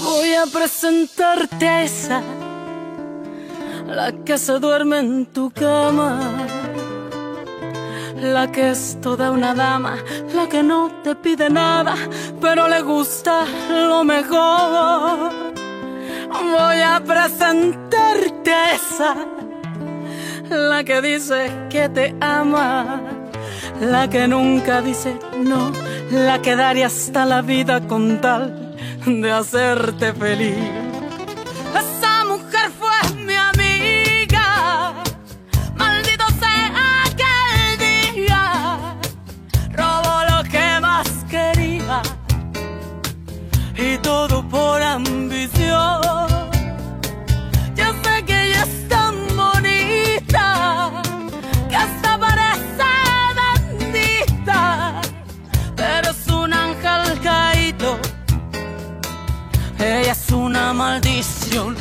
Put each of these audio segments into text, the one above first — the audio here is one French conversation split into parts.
Voy a presentarte a esa, la que se duerme en tu cama, la que es toda una dama, la que no te pide nada, pero le gusta lo mejor. Voy a presentarte a esa, la que dice que te ama, la que nunca dice no, la que daría hasta la vida con tal de hacerte feliz. Esa mujer fue mi amiga, maldito sea aquel día, robó lo que más quería y todo por ambición. Yo sé que ella es tan bonita que hasta parece bendita, pero es un ángel caído. Ella es una maldición.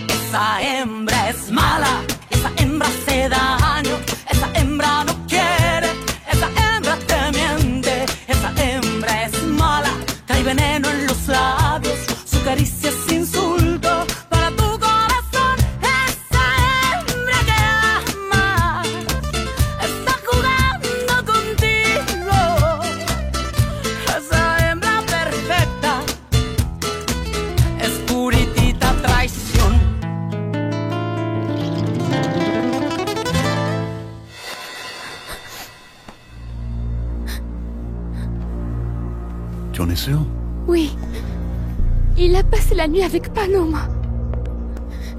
Esa hembra es mala, esa hembra hace daño, esa hembra no quiere, esa hembra te miente, esa hembra es mala, trae veneno en los labios, su caricia es insulto para tu corazón. Esa hembra que ama está jugando contigo, esa hembra perfecta es puritita traición. Tu en es sûr? Oui. Il a passé la nuit avec Paloma.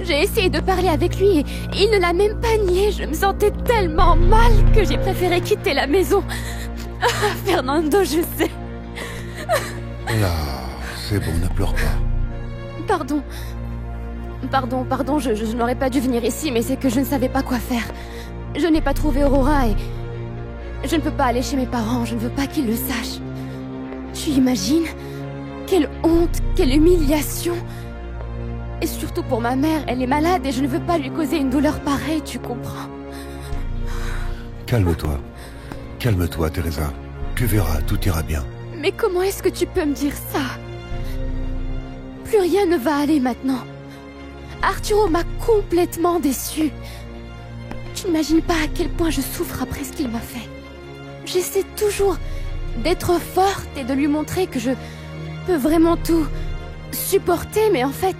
J'ai essayé de parler avec lui et il ne l'a même pas nié. Je me sentais tellement mal que j'ai préféré quitter la maison. Ah, Fernando, je sais. Là, c'est bon, ne pleure pas. Pardon. Pardon, je n'aurais pas dû venir ici, mais c'est que je ne savais pas quoi faire. Je n'ai pas trouvé Aurora et... je ne peux pas aller chez mes parents, je ne veux pas qu'ils le sachent. Tu imagines? Quelle honte, quelle humiliation. Et surtout pour ma mère, elle est malade et je ne veux pas lui causer une douleur pareille, tu comprends? Calme-toi. Calme-toi, Teresa. Tu verras, tout ira bien. Mais comment est-ce que tu peux me dire ça? Plus rien ne va aller maintenant. Arturo m'a complètement déçue. Tu n'imagines pas à quel point je souffre après ce qu'il m'a fait. J'essaie toujours d'être forte et de lui montrer que je peux vraiment tout supporter, mais en fait,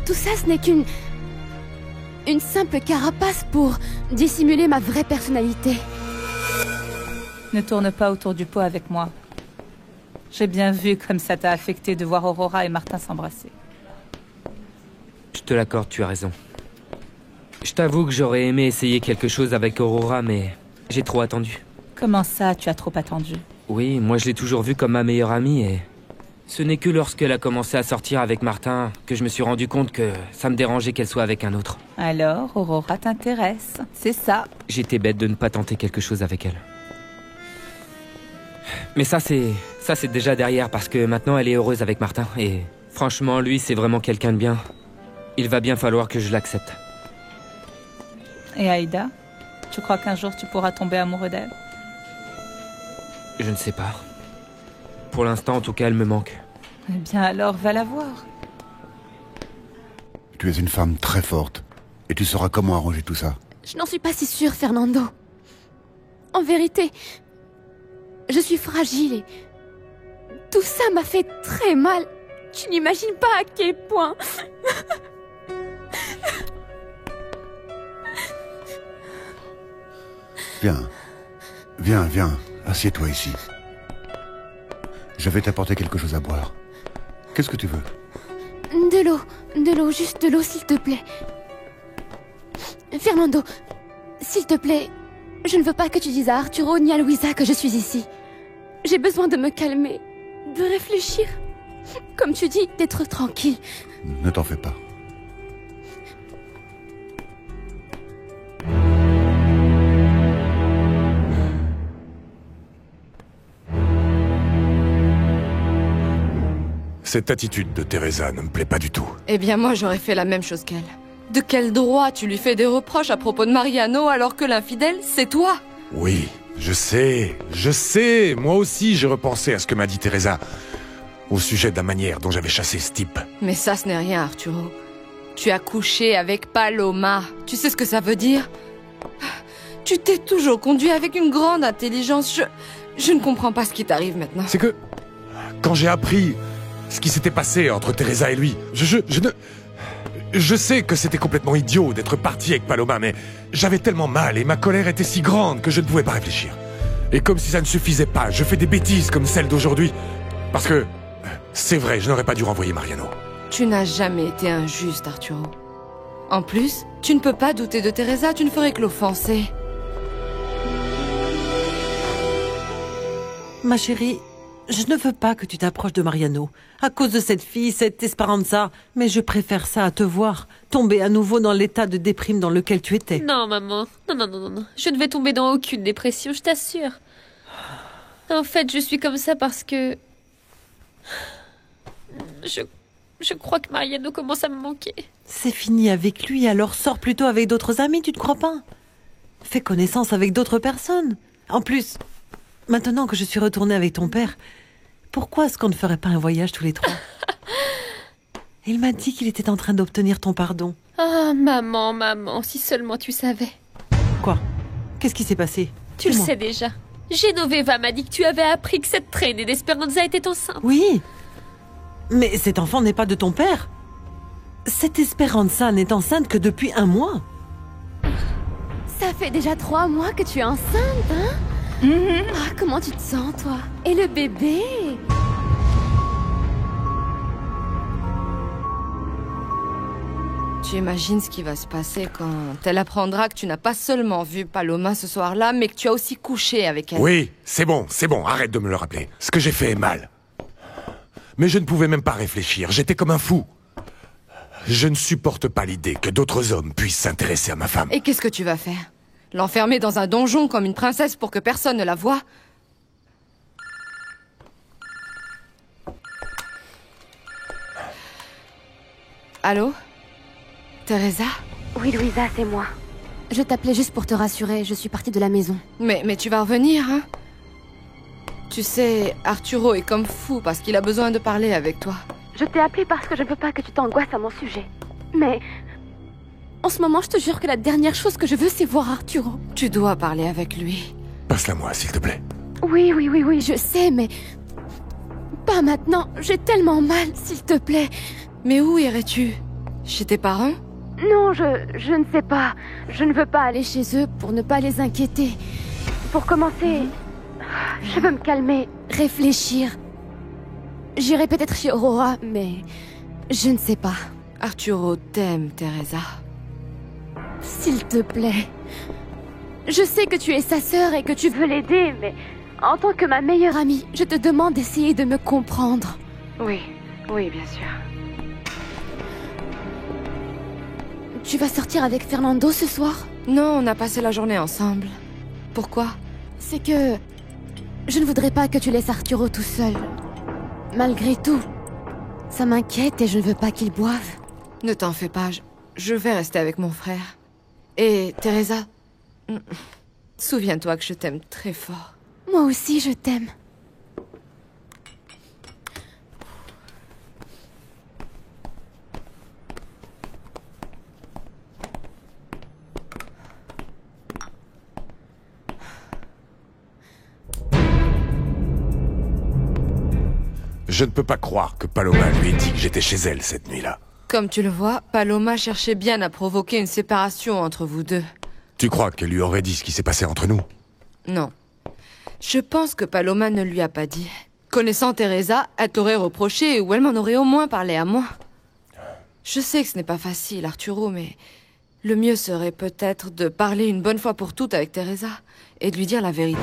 tout ça ce n'est qu'une simple carapace pour dissimuler ma vraie personnalité. Ne tourne pas autour du pot avec moi. J'ai bien vu comme ça t'a affecté de voir Aurora et Martin s'embrasser. Je te l'accorde, tu as raison. Je t'avoue que j'aurais aimé essayer quelque chose avec Aurora, mais j'ai trop attendu. Comment ça, tu as trop attendu? Oui, moi je l'ai toujours vue comme ma meilleure amie et... ce n'est que lorsqu'elle a commencé à sortir avec Martin que je me suis rendu compte que ça me dérangeait qu'elle soit avec un autre. Alors, Aurora t'intéresse, c'est ça. J'étais bête de ne pas tenter quelque chose avec elle. Mais ça c'est déjà derrière parce que maintenant elle est heureuse avec Martin et... franchement, lui c'est vraiment quelqu'un de bien. Il va bien falloir que je l'accepte. Et Aïda? Tu crois qu'un jour tu pourras tomber amoureux d'elle? Je ne sais pas. Pour l'instant, en tout cas, elle me manque. Eh bien alors, va la voir. Tu es une femme très forte. Et tu sauras comment arranger tout ça. Je n'en suis pas si sûre, Fernando. En vérité, je suis fragile et... tout ça m'a fait très mal. Tu n'imagines pas à quel point... Viens. Assieds-toi ici. Je vais t'apporter quelque chose à boire. Qu'est-ce que tu veux? De l'eau, juste de l'eau, s'il te plaît. Fernando, s'il te plaît, je ne veux pas que tu dises à Arturo ni à Luisa que je suis ici. J'ai besoin de me calmer, de réfléchir. Comme tu dis, d'être tranquille. Ne t'en fais pas. Cette attitude de Teresa ne me plaît pas du tout. Eh bien moi j'aurais fait la même chose qu'elle. De quel droit tu lui fais des reproches à propos de Mariano alors que l'infidèle, c'est toi? Oui, je sais. Moi aussi, j'ai repensé à ce que m'a dit Teresa au sujet de la manière dont j'avais chassé ce type. Mais ça, ce n'est rien, Arturo. Tu as couché avec Paloma. Tu sais ce que ça veut dire? Tu t'es toujours conduit avec une grande intelligence. Je ne comprends pas ce qui t'arrive maintenant. C'est que, quand j'ai appris ce qui s'était passé entre Teresa et lui, je sais que c'était complètement idiot d'être parti avec Paloma, mais j'avais tellement mal et ma colère était si grande que je ne pouvais pas réfléchir. Et comme si ça ne suffisait pas, je fais des bêtises comme celle d'aujourd'hui. Parce que, c'est vrai, je n'aurais pas dû renvoyer Mariano. Tu n'as jamais été injuste, Arturo. En plus, tu ne peux pas douter de Teresa, tu ne ferais que l'offenser. Ma chérie, je ne veux pas que tu t'approches de Mariano. À cause de cette fille, cette Esperanza. Mais je préfère ça à te voir tomber à nouveau dans l'état de déprime dans lequel tu étais. Non, maman. Non. Je ne vais tomber dans aucune dépression, je t'assure. En fait, je suis comme ça parce que... Je crois que Mariano commence à me manquer. C'est fini avec lui, alors sors plutôt avec d'autres amis, tu ne crois pas? Fais connaissance avec d'autres personnes. En plus, maintenant que je suis retournée avec ton père, pourquoi est-ce qu'on ne ferait pas un voyage tous les trois? Il m'a dit qu'il était en train d'obtenir ton pardon. Ah, maman, si seulement tu savais. Quoi? Qu'est-ce qui s'est passé? Tu le sais déjà. Genoveva m'a dit que tu avais appris que cette traînée d'Esperanza était enceinte. Oui. Mais cet enfant n'est pas de ton père. Cette Esperanza n'est enceinte que depuis 1 mois. Ça fait déjà 3 mois que tu es enceinte, hein? Ah, comment tu te sens, toi? Et le bébé? Tu imagines ce qui va se passer quand elle apprendra que tu n'as pas seulement vu Paloma ce soir-là, mais que tu as aussi couché avec elle. Oui, c'est bon, arrête de me le rappeler. Ce que j'ai fait est mal. Mais je ne pouvais même pas réfléchir, j'étais comme un fou. Je ne supporte pas l'idée que d'autres hommes puissent s'intéresser à ma femme. Et qu'est-ce que tu vas faire? L'enfermer dans un donjon comme une princesse pour que personne ne la voie? Allô? Teresa? Oui, Louisa, c'est moi. Je t'appelais juste pour te rassurer, je suis partie de la maison. Mais tu vas revenir, hein? Tu sais, Arturo est comme fou parce qu'il a besoin de parler avec toi. Je t'ai appelé parce que je ne veux pas que tu t'angoisses à mon sujet. Mais... en ce moment, je te jure que la dernière chose que je veux, c'est voir Arturo. Tu dois parler avec lui. Passe-la moi, s'il te plaît. Oui, je sais, mais... pas maintenant, j'ai tellement mal, s'il te plaît. Mais où irais-tu? Chez tes parents? Non, je ne sais pas. Je ne veux pas aller chez eux pour ne pas les inquiéter. Pour commencer, je veux me calmer, réfléchir. J'irai peut-être chez Aurora, mais je ne sais pas. Arturo t'aime, Teresa. S'il te plaît. Je sais que tu es sa sœur et que tu veux l'aider, mais en tant que ma meilleure amie, je te demande d'essayer de me comprendre. Oui, bien sûr. Tu vas sortir avec Fernando ce soir? Non, on a passé la journée ensemble. Pourquoi? C'est que... je ne voudrais pas que tu laisses Arturo tout seul. Malgré tout, ça m'inquiète et je ne veux pas qu'il boive. Ne t'en fais pas, je vais rester avec mon frère. Et Teresa, souviens-toi que je t'aime très fort. Moi aussi, je t'aime. Je ne peux pas croire que Paloma lui ait dit que j'étais chez elle cette nuit-là. Comme tu le vois, Paloma cherchait bien à provoquer une séparation entre vous deux. Tu crois qu'elle lui aurait dit ce qui s'est passé entre nous? Non. Je pense que Paloma ne lui a pas dit. Connaissant Teresa, elle t'aurait reproché ou elle m'en aurait au moins parlé à moi. Je sais que ce n'est pas facile, Arturo, mais le mieux serait peut-être de parler une bonne fois pour toutes avec Teresa et de lui dire la vérité.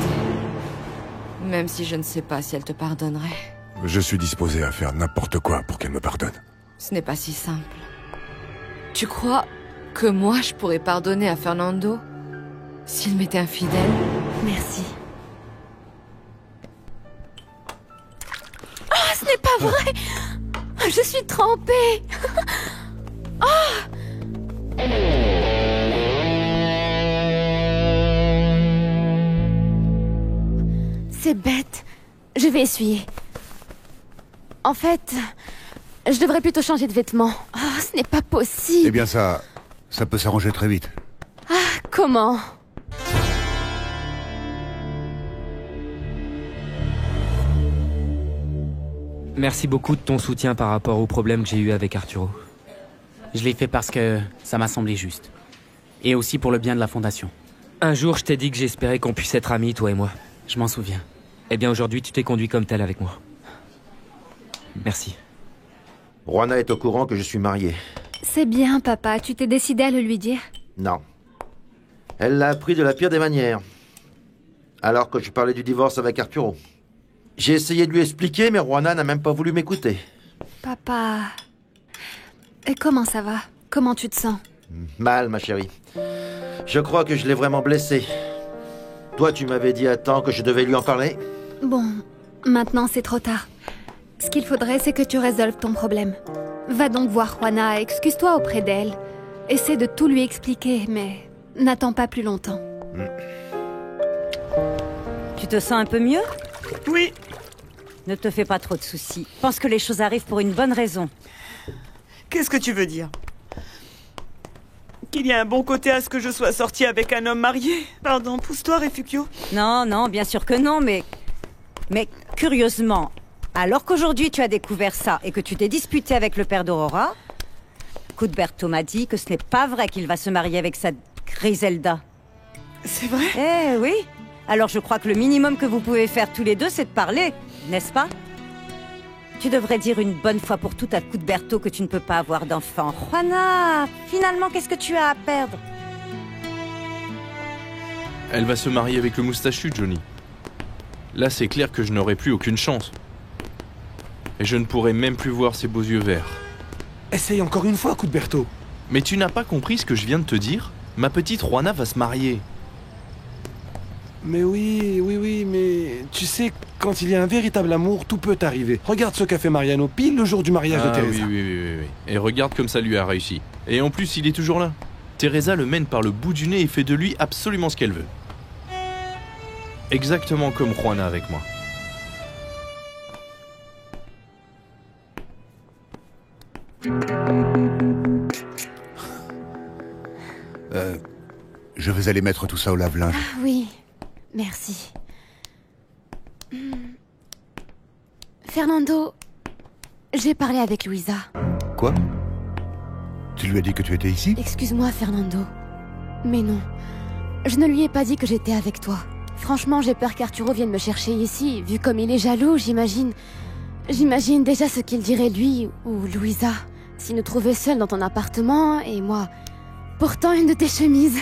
Même si je ne sais pas si elle te pardonnerait. Je suis disposé à faire n'importe quoi pour qu'elle me pardonne. Ce n'est pas si simple. Tu crois que moi, je pourrais pardonner à Fernando s'il m'était infidèle? Merci. Oh, ce n'est pas vrai! Je suis trempée! Oh! C'est bête. Je vais essuyer. En fait, je devrais plutôt changer de vêtements. Oh, ce n'est pas possible. Eh bien ça peut s'arranger très vite. Comment? Merci beaucoup de ton soutien par rapport au problème que j'ai eu avec Arturo. Je l'ai fait parce que ça m'a semblé juste. Et aussi pour le bien de la Fondation. Un jour, je t'ai dit que j'espérais qu'on puisse être amis, toi et moi. Je m'en souviens. Eh bien, aujourd'hui, tu t'es conduit comme tel avec moi. Merci. Juana est au courant que je suis marié. C'est bien, papa. Tu t'es décidé à le lui dire? Non. Elle l'a appris de la pire des manières. Alors que je parlais du divorce avec Arturo. J'ai essayé de lui expliquer, mais Juana n'a même pas voulu m'écouter. Papa... Et comment ça va? Comment tu te sens? Mal, ma chérie. Je crois que je l'ai vraiment blessé. Toi, tu m'avais dit à temps que je devais lui en parler. Bon, maintenant c'est trop tard. Ce qu'il faudrait, c'est que tu résolves ton problème. Va donc voir Juana, excuse-toi auprès d'elle. Essaie de tout lui expliquer, mais n'attends pas plus longtemps. Tu te sens un peu mieux? Oui. Ne te fais pas trop de soucis. Pense que les choses arrivent pour une bonne raison. Qu'est-ce que tu veux dire? Qu'il y a un bon côté à ce que je sois sortie avec un homme marié? Pardon, pousse-toi, Refugio. Non, non, bien sûr que non, mais curieusement, alors qu'aujourd'hui tu as découvert ça et que tu t'es disputé avec le père d'Aurora, Cuthberto m'a dit que ce n'est pas vrai qu'il va se marier avec sa Griselda. C'est vrai? Eh oui. Alors je crois que le minimum que vous pouvez faire tous les deux, c'est de parler, n'est-ce pas? Tu devrais dire une bonne fois pour toutes à Cuthberto que tu ne peux pas avoir d'enfant. Juana, finalement, qu'est-ce que tu as à perdre? Elle va se marier avec le moustachu, Johnny. Là, c'est clair que je n'aurai plus aucune chance. Et je ne pourrai même plus voir ses beaux yeux verts. Essaye encore une fois, Cuthberto. Mais tu n'as pas compris ce que je viens de te dire? Ma petite Juana va se marier. Mais oui, mais tu sais, quand il y a un véritable amour, tout peut arriver. Regarde ce qu'a fait Mariano pile le jour du mariage de Teresa. Oui. Et regarde comme ça lui a réussi. Et en plus, il est toujours là. Teresa le mène par le bout du nez et fait de lui absolument ce qu'elle veut. Exactement comme Juana avec moi. Je vais aller mettre tout ça au lave-linge. Ah oui, merci. Fernando, j'ai parlé avec Luisa. Quoi? Tu lui as dit que tu étais ici? Excuse-moi, Fernando. Mais non, je ne lui ai pas dit que j'étais avec toi. Franchement, j'ai peur qu'Arturo vienne me chercher ici. Vu comme il est jaloux, j'imagine déjà ce qu'il dirait lui ou Luisa s'il nous trouvait seuls dans ton appartement et moi portant une de tes chemises.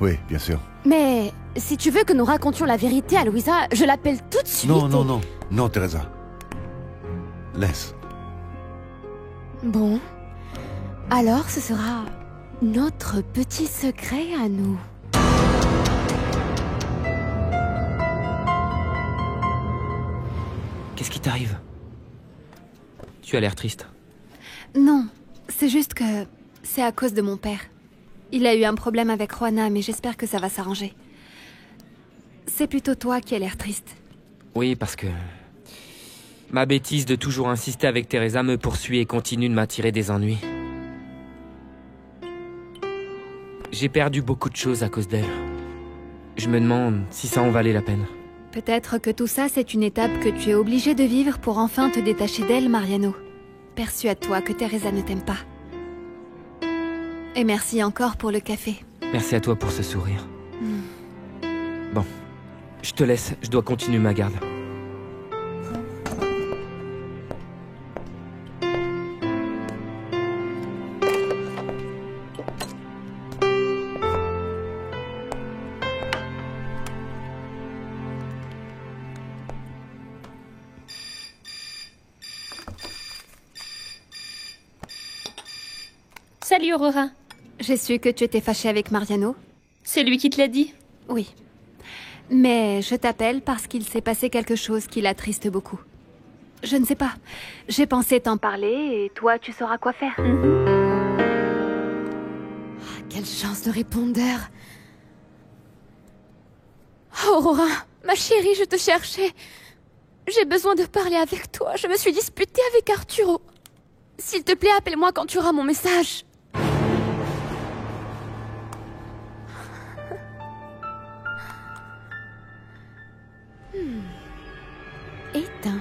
Oui, bien sûr. Mais si tu veux que nous racontions la vérité à Luisa, je l'appelle tout de suite. Non, Teresa. Laisse. Bon. Alors ce sera notre petit secret à nous. Qu'est-ce qui t'arrive? Tu as l'air triste. Non, c'est juste que c'est à cause de mon père. Il a eu un problème avec Juana, mais j'espère que ça va s'arranger. C'est plutôt toi qui as l'air triste. Oui, parce que... ma bêtise de toujours insister avec Teresa me poursuit et continue de m'attirer des ennuis. J'ai perdu beaucoup de choses à cause d'elle. Je me demande si ça en valait la peine. Peut-être que tout ça, c'est une étape que tu es obligé de vivre pour enfin te détacher d'elle, Mariano. Persuade-toi que Teresa ne t'aime pas. Et merci encore pour le café. Merci à toi pour ce sourire. Bon, je te laisse, je dois continuer ma garde. Salut Aurora. J'ai su que tu étais fâchée avec Mariano. C'est lui qui te l'a dit? Oui. Mais je t'appelle parce qu'il s'est passé quelque chose qui l'attriste beaucoup. Je ne sais pas. J'ai pensé t'en parler et toi, tu sauras quoi faire. quelle chance de répondeur. Aurora, ma chérie, je te cherchais. J'ai besoin de parler avec toi. Je me suis disputée avec Arturo. S'il te plaît, appelle-moi quand tu auras mon message. Éteins.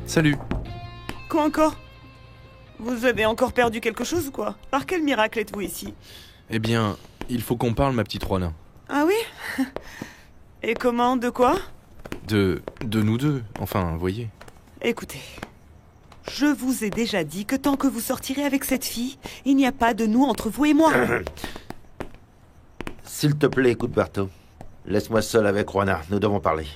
Salut. Quoi encore? Vous avez encore perdu quelque chose ou quoi? Par quel miracle êtes-vous ici? Eh bien, il faut qu'on parle, ma petite Juana. Ah oui? Et comment? De quoi? De nous deux, enfin, voyez. Écoutez, je vous ai déjà dit que tant que vous sortirez avec cette fille, il n'y a pas de nous entre vous et moi. S'il te plaît, Cuthberto, laisse-moi seul avec Juana, nous devons parler.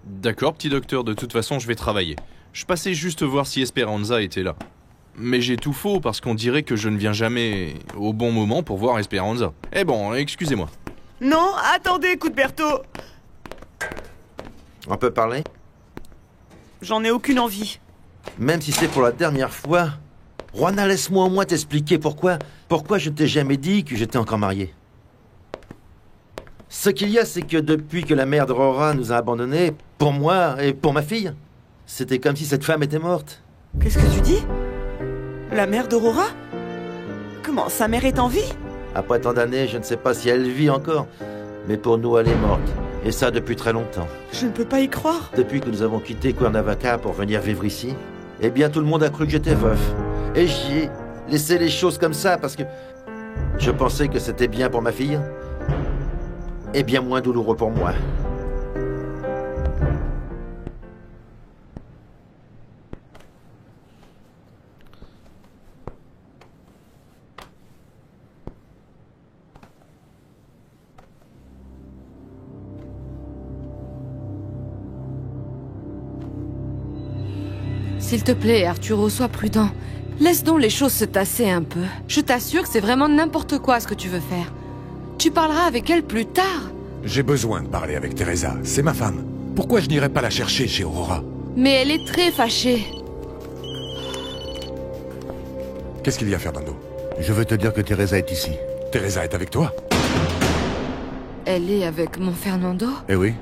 D'accord, petit docteur, de toute façon, je vais travailler. Je passais juste voir si Esperanza était là. Mais j'ai tout faux parce qu'on dirait que je ne viens jamais au bon moment pour voir Esperanza. Eh bon, excusez-moi. Non, attendez, Cuthberto. On peut parler? J'en ai aucune envie. Même si c'est pour la dernière fois, Juana, laisse-moi au moins t'expliquer pourquoi je t'ai jamais dit que j'étais encore marié. Ce qu'il y a, c'est que depuis que la mère d'Aurora nous a abandonnés, pour moi et pour ma fille, c'était comme si cette femme était morte. Qu'est-ce que tu dis? La mère d'Aurora? Comment, sa mère est en vie? Après tant d'années, je ne sais pas si elle vit encore, mais pour nous, elle est morte. Et ça depuis très longtemps. Je ne peux pas y croire. Depuis que nous avons quitté Cuernavaca pour venir vivre ici, eh bien tout le monde a cru que j'étais veuf. Et j'ai laissé les choses comme ça parce que je pensais que c'était bien pour ma fille et bien moins douloureux pour moi. S'il te plaît, Arturo, sois prudent. Laisse donc les choses se tasser un peu. Je t'assure que c'est vraiment n'importe quoi ce que tu veux faire. Tu parleras avec elle plus tard. J'ai besoin de parler avec Teresa, c'est ma femme. Pourquoi je n'irais pas la chercher chez Aurora? Mais elle est très fâchée. Qu'est-ce qu'il y a, Fernando? Je veux te dire que Teresa est ici. Teresa est avec toi? Elle est avec mon Fernando? Eh oui.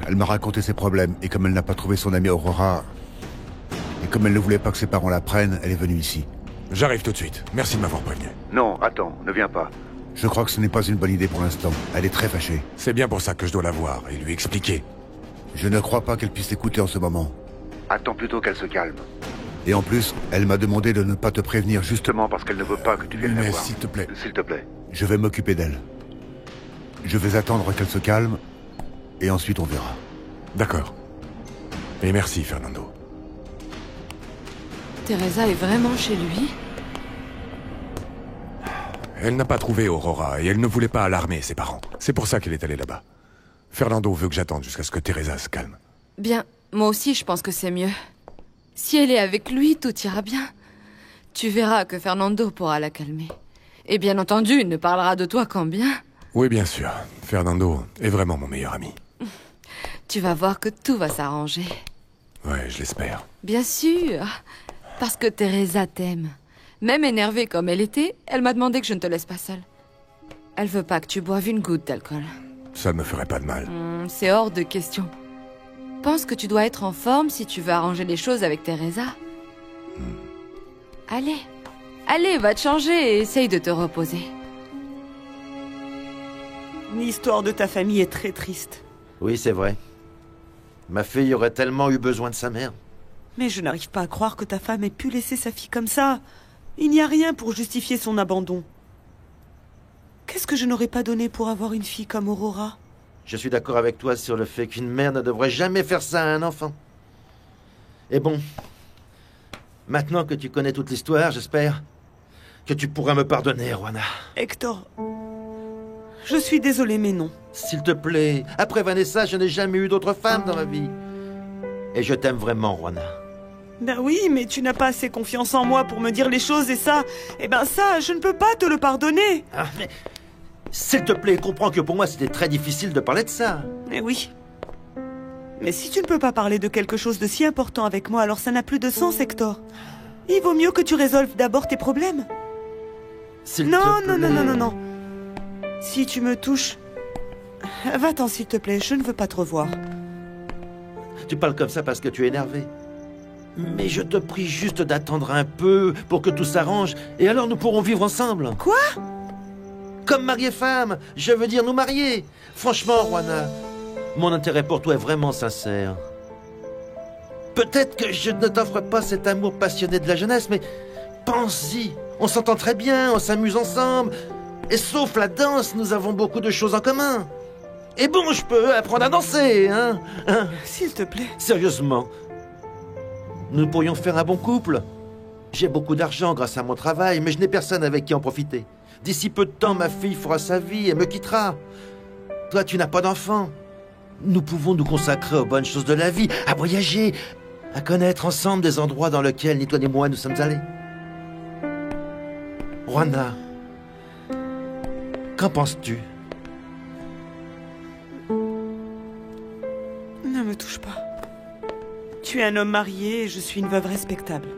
Elle m'a raconté ses problèmes, et comme elle n'a pas trouvé son amie Aurora, et comme elle ne voulait pas que ses parents la prennent, elle est venue ici. J'arrive tout de suite. Merci de m'avoir prévenu. Non, attends, ne viens pas. Je crois que ce n'est pas une bonne idée pour l'instant. Elle est très fâchée. C'est bien pour ça que je dois la voir et lui expliquer. Je ne crois pas qu'elle puisse écouter en ce moment. Attends plutôt qu'elle se calme. Et en plus, elle m'a demandé de ne pas te prévenir justement parce qu'elle ne veut pas que tu viennes la voir. S'il te plaît. S'il te plaît. Je vais m'occuper d'elle. Je vais attendre qu'elle se calme, et ensuite on verra. D'accord. Et merci, Fernando. Teresa est vraiment chez lui? Elle n'a pas trouvé Aurora et elle ne voulait pas alarmer ses parents. C'est pour ça qu'elle est allée là-bas. Fernando veut que j'attende jusqu'à ce que Teresa se calme. Bien, moi aussi je pense que c'est mieux. Si elle est avec lui, tout ira bien. Tu verras que Fernando pourra la calmer. Et bien entendu, il ne parlera de toi qu'en bien. Oui, bien sûr. Fernando est vraiment mon meilleur ami. Tu vas voir que tout va s'arranger. Ouais, je l'espère. Bien sûr. Parce que Teresa t'aime. Même énervée comme elle était, elle m'a demandé que je ne te laisse pas seule. Elle veut pas que tu boives une goutte d'alcool. Ça ne me ferait pas de mal. C'est hors de question. Pense que tu dois être en forme si tu veux arranger les choses avec Teresa. Allez. Allez, va te changer et essaye de te reposer. L'histoire de ta famille est très triste. Oui, c'est vrai. Ma fille aurait tellement eu besoin de sa mère. Mais je n'arrive pas à croire que ta femme ait pu laisser sa fille comme ça. Il n'y a rien pour justifier son abandon. Qu'est-ce que je n'aurais pas donné pour avoir une fille comme Aurora? Je suis d'accord avec toi sur le fait qu'une mère ne devrait jamais faire ça à un enfant. Et bon, maintenant que tu connais toute l'histoire, j'espère que tu pourras me pardonner, Juana. Hector, Je suis désolée, mais non. S'il te plaît. Après Vanessa, je n'ai jamais eu d'autre femme dans ma vie. Et je t'aime vraiment, Juana. Ben oui, mais tu n'as pas assez confiance en moi pour me dire les choses et ça... Eh ben ça, je ne peux pas te le pardonner. Ah, mais... S'il te plaît, comprends que pour moi c'était très difficile de parler de ça. Eh oui. Mais si tu ne peux pas parler de quelque chose de si important avec moi, alors ça n'a plus de sens, Hector. Il vaut mieux que tu résolves d'abord tes problèmes. Non. Si tu me touches... Va-t'en, s'il te plaît, je ne veux pas te revoir. Tu parles comme ça parce que tu es énervé. Mais je te prie juste d'attendre un peu pour que tout s'arrange, et alors nous pourrons vivre ensemble. Quoi? Comme mari et femme, je veux dire nous marier. Franchement, Juana, mon intérêt pour toi est vraiment sincère. Peut-être que je ne t'offre pas cet amour passionné de la jeunesse, mais pense-y. On s'entend très bien, on s'amuse ensemble. Et sauf la danse, nous avons beaucoup de choses en commun. Et bon, je peux apprendre à danser, hein? S'il te plaît. Sérieusement. Nous pourrions faire un bon couple. J'ai beaucoup d'argent grâce à mon travail, mais je n'ai personne avec qui en profiter. D'ici peu de temps, ma fille fera sa vie et me quittera. Toi, tu n'as pas d'enfant. Nous pouvons nous consacrer aux bonnes choses de la vie, à voyager, à connaître ensemble des endroits dans lesquels ni toi ni moi nous sommes allés. Juana, qu'en penses-tu? Ne me touche pas. Tu es un homme marié et je suis une veuve respectable.